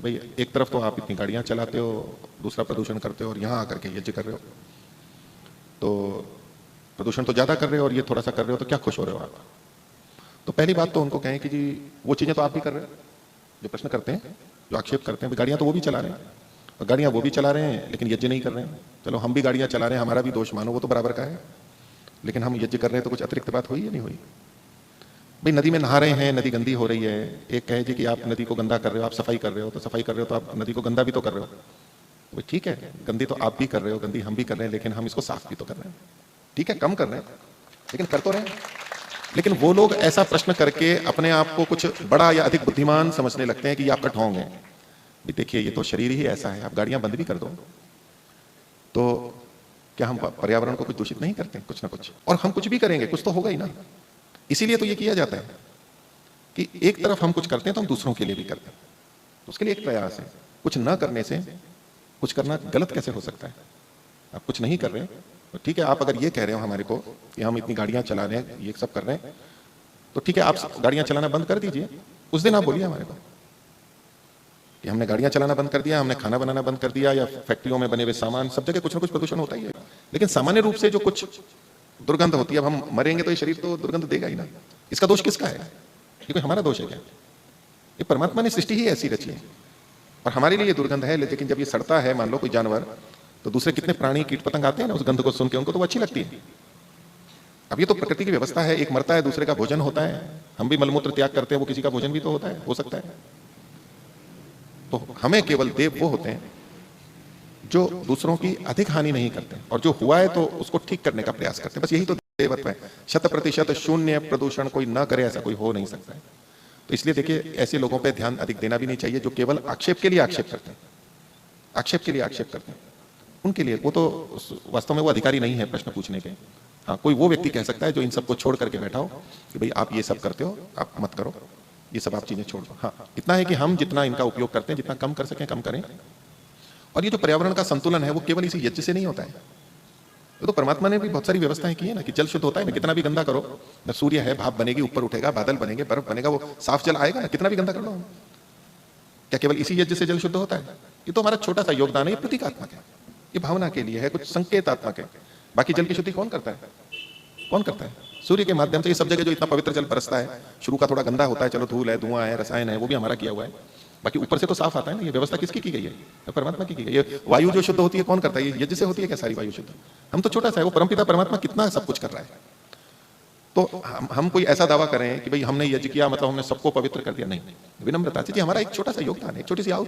भाई एक तरफ तो आप इतनी गाड़ियां चलाते हो, दूसरा प्रदूषण करते हो, और यहाँ आकर के यज्ञ कर रहे हो, तो प्रदूषण तो ज्यादा कर रहे हो और ये थोड़ा सा कर रहे हो, तो क्या खुश हो रहे हो आप? तो पहली बात तो उनको कहें कि जी वो चीजें तो आप भी कर रहे हो, जो प्रश्न करते हैं, जो आक्षेप करते हैं, गाड़ियां तो वो भी चला रहे हैं, और गाड़ियां वो भी चला रहे हैं लेकिन यज्ञ नहीं कर रहे हैं। चलो हम भी गाड़ियां चला रहे हैं, हमारा भी दोष मानो, वो तो बराबर का है, लेकिन हम यज्ञ कर रहे हैं तो कुछ अतिरिक्त बात हुई या नहीं हुई? भाई नदी में नहा रहे हैं, नदी गंदी हो रही है, एक कहे जी कि आप नदी को गंदा कर रहे हो, आप सफाई कर रहे हो, तो सफाई कर रहे हो तो आप नदी को गंदा भी तो कर रहे हो। तो ठीक है, गंदी तो आप भी कर रहे हो, गंदी हम भी कर रहे हैं, लेकिन हम इसको साफ भी तो कर रहे हैं। ठीक है, कम कर रहे हैं लेकिन कर तो रहे हैं। लेकिन वो लोग ऐसा प्रश्न करके अपने आप को कुछ बड़ा या अधिक बुद्धिमान समझने लगते हैं कि ये आपका ढोंग है। देखिए ये तो शरीर ही ऐसा है, आप गाड़ियां बंद भी कर दो तो क्या हम पर्यावरण को कुछ दूषित नहीं करते? कुछ ना कुछ, और हम कुछ भी करेंगे कुछ तो होगा ही ना। इसीलिए तो ये किया जाता है कि एक तरफ हम कुछ करते हैं तो हम दूसरों के लिए भी करते हैं, तो उसके लिए एक प्रयास है। कुछ न करने से कुछ करना गलत कैसे हो सकता है? आप कुछ नहीं कर रहे तो ठीक है, आप अगर ये कह रहे हो हमारे को कि हम इतनी गाड़ियां चला रहे हैं, ये सब कर रहे हैं, तो ठीक है आप गाड़ियां चलाना बंद कर दीजिए। उस दिन आप बोलिए हमारे को कि हमने गाड़ियां चलाना बंद कर दिया, हमने खाना बनाना बंद कर दिया, या फैक्ट्रियों में बने हुए सामान, सब जगह कुछ ना कुछ प्रदूषण होता ही है। लेकिन सामान्य रूप से जो कुछ दुर्गंध होती है, अब हम मरेंगे तो ये शरीर तो दुर्गंध देगा ही ना। इसका दोष किसका है? ये कोई हमारा दोष है क्या? ये परमात्मा ने सृष्टि ही ऐसी रची है और हमारे लिए ये दुर्गंध है। लेकिन जब ये सड़ता है, मान लो कोई जानवर, तो दूसरे कितने प्राणी कीट पतंग आते हैं ना, उस गंध को सुन के उनको तो वो अच्छी लगती है। अब ये तो प्रकृति की व्यवस्था है, एक मरता है दूसरे का भोजन होता है। हम भी मलमूत्र त्याग करते हैं, वो किसी का भोजन भी तो होता है, हो सकता है। तो हमें केवल देव वो होते हैं जो दूसरों की अधिक हानि नहीं करते, और जो हुआ है तो उसको ठीक करने का प्रयास करते हैं। बस यही तो देवत्व है। 100% शून्य प्रदूषण कोई ना करे, ऐसा कोई हो नहीं सकता है। तो इसलिए देखिए, ऐसे लोगों पे ध्यान अधिक देना भी नहीं चाहिए जो केवल आक्षेप के लिए आक्षेप करते हैं, आक्षेप के लिए आक्षेप करते हैं। उनके लिए वो तो वास्तव में वो अधिकारी नहीं है प्रश्न पूछने के। हाँ, कोई वो व्यक्ति कह सकता है जो इन सबको छोड़ करके बैठा हो कि भाई आप ये सब करते हो, आप मत करो, ये सब आप चीजें छोड़ दो। हाँ, इतना है कि हम जितना इनका उपयोग करते हैं, जितना कम कर सकें कम करें। और ये जो पर्यावरण का संतुलन है वो केवल इसी यज्ञ से नहीं होता है, तो परमात्मा ने भी बहुत सारी व्यवस्थाएं की है ना, कि जल शुद्ध होता है ना, कितना भी गंदा करो, न सूर्य है, भाप बनेगी, ऊपर उठेगा, बादल बनेंगे, बर्फ बनेगा, वो साफ जल आएगा ना, कितना भी गंदा कर लो। क्या केवल इसी यज्ञ से जल शुद्ध होता है? ये तो हमारा छोटा सा योगदान है, ये प्रतीकात्मक है, ये भावना के लिए है, कुछ संकेतात्मक है। बाकी जल की शुद्धि कौन करता है? कौन करता है? सूर्य के माध्यम से। ये सब जगह जो इतना पवित्र जल बरसता है, शुरू का थोड़ा गंदा होता है, चलो धूल है, धुआं है, रसायन है, वो भी हमारा किया हुआ है, बाकी ऊपर से तो साफ आता है ना। ये व्यवस्था किसकी की गई है? तो परमात्मा की गई है। ये वायु जो शुद्ध होती है कौन करता है? ये यज्ञ से होती है क्या सारी वायु शुद्ध? हम तो छोटा सा है, वो परमपिता परमात्मा कितना सब कुछ कर रहा है। तो हम कोई ऐसा दावा करें कि भाई हमने यज्ञ किया मतलब हमने सबको पवित्र कर दिया, नहीं। विनम्रता से जी हमारा एक छोटा सा योगदान है, एक छोटी सी